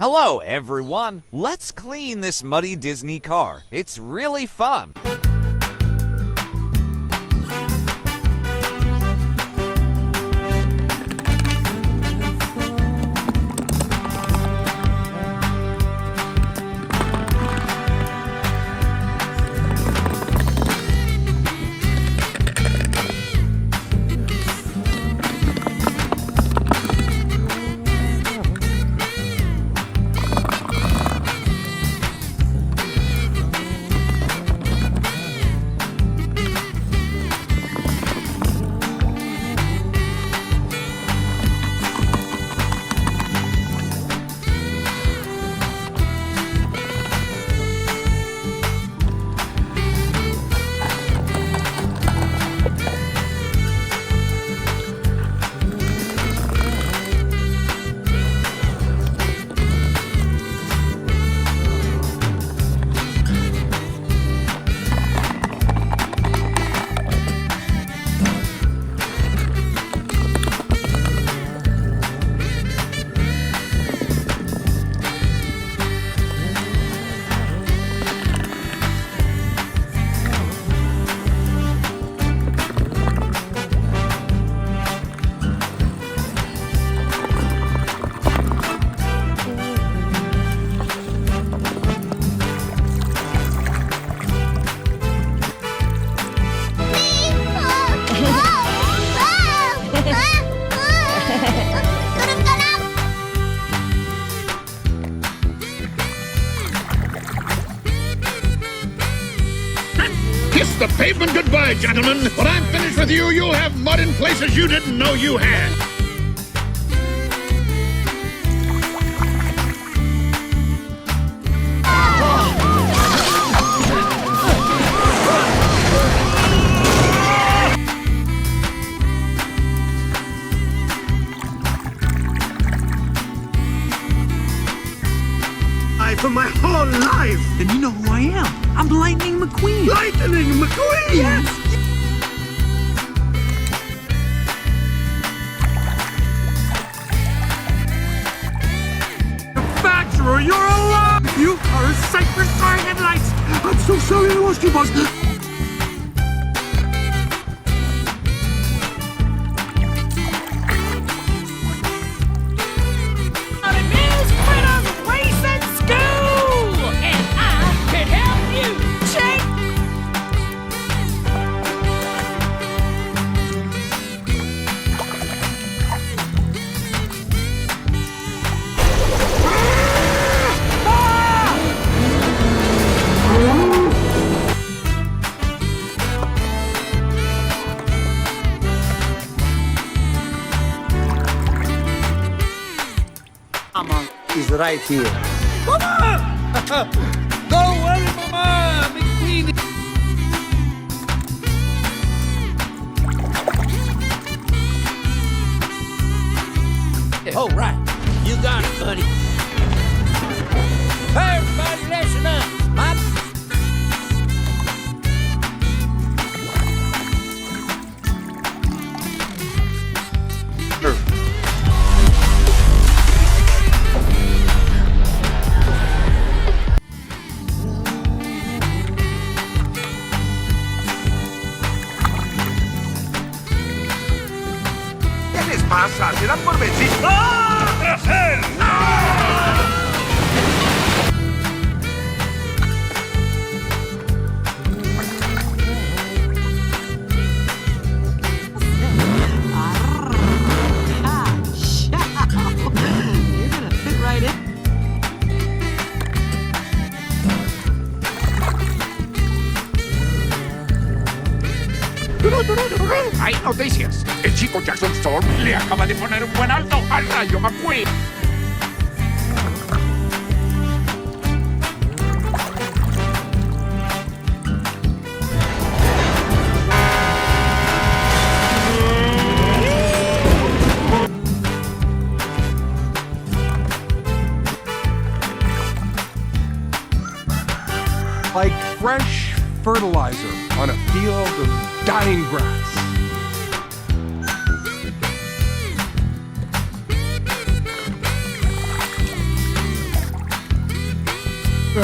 Hello, everyone. Let's clean this muddy Disney car. It's really fun. Kiss the pavement goodbye, gentlemen. When I'm finished with you, you'll have mud in places you didn't know you had. For my whole life. Then you know who I am. I'm Lightning McQueen. Lightning McQueen! Yes! Manufacturer, you're alive! You are a sight for fire headlights! I'm so sorry I lost you, boss. Mama is right here. Mama! Don't worry, Mama! McQueen! All right, you got it, buddy. Hey, everybody, listen up. ¿Qué les pasa? ¿Se dan por vencidos? ¡Ah! ¡Tras él! You're gonna fit right in. Hay noticias. El chico Jackson Storm le acaba de poner un buen alto al rayo McQueen. Like fresh fertilizer on a field of dying grass.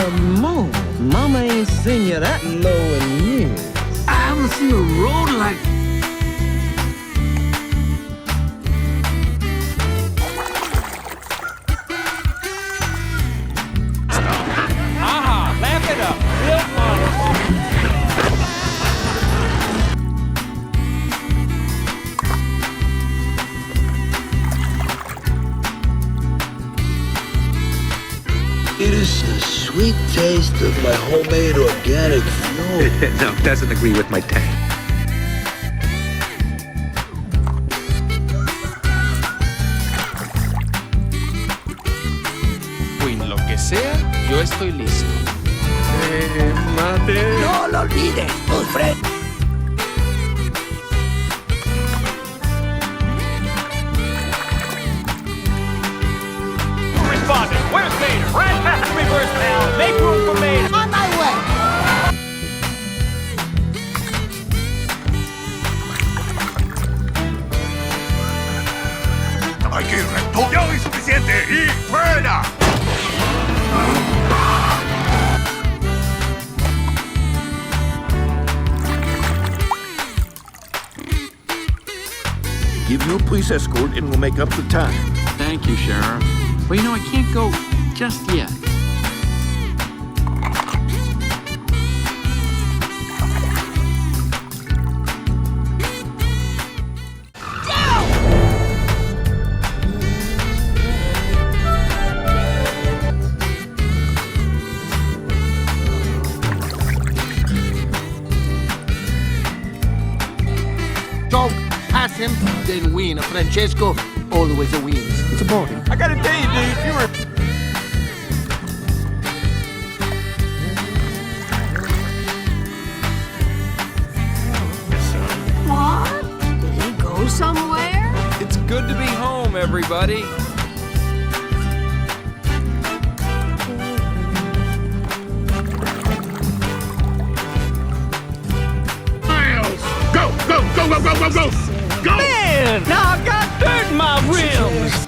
Come on. Mama ain't seen you that low in years. I haven't seen a road like. Aha, laugh it up. Real fun. It is the sweet taste of my homemade organic fuel. No, doesn't agree with my tank. En lo que sea, yo estoy listo. Mate. No lo olvides, tus friends. Responding. Where's Mater? Right past reverse now. Make room for Mater. On my way. Aquí recto. Ya hoy suficiente y fuera. Give you a police escort and we'll make up the time. Thank you, Sheriff. Well, you know, I can't go just yet. So, pass him, then win. Francesco always wins. It's a body. I gotta tell you, dude, you were. What? Did he go somewhere? It's good to be home, everybody. Miles, go, go, go, go, go, go, go, go! Man, now I got dirt in my rims.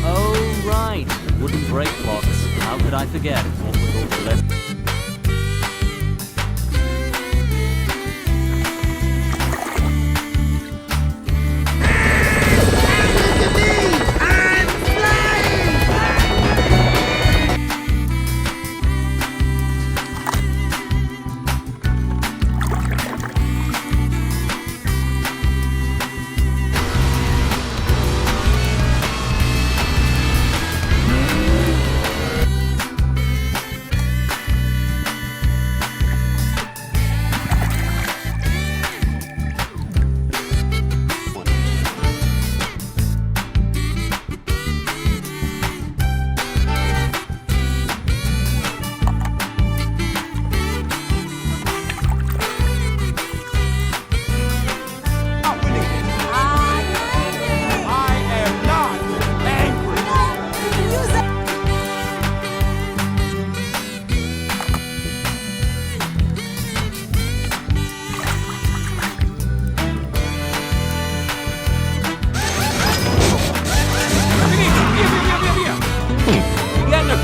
Oh, right. Wooden brake blocks. How could I forget? What with all the left.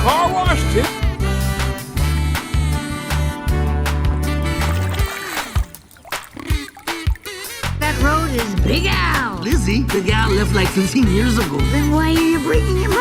Car wash, too? That road is Big Al. Lizzie, the gal left like 15 years ago. Then why are you bringing him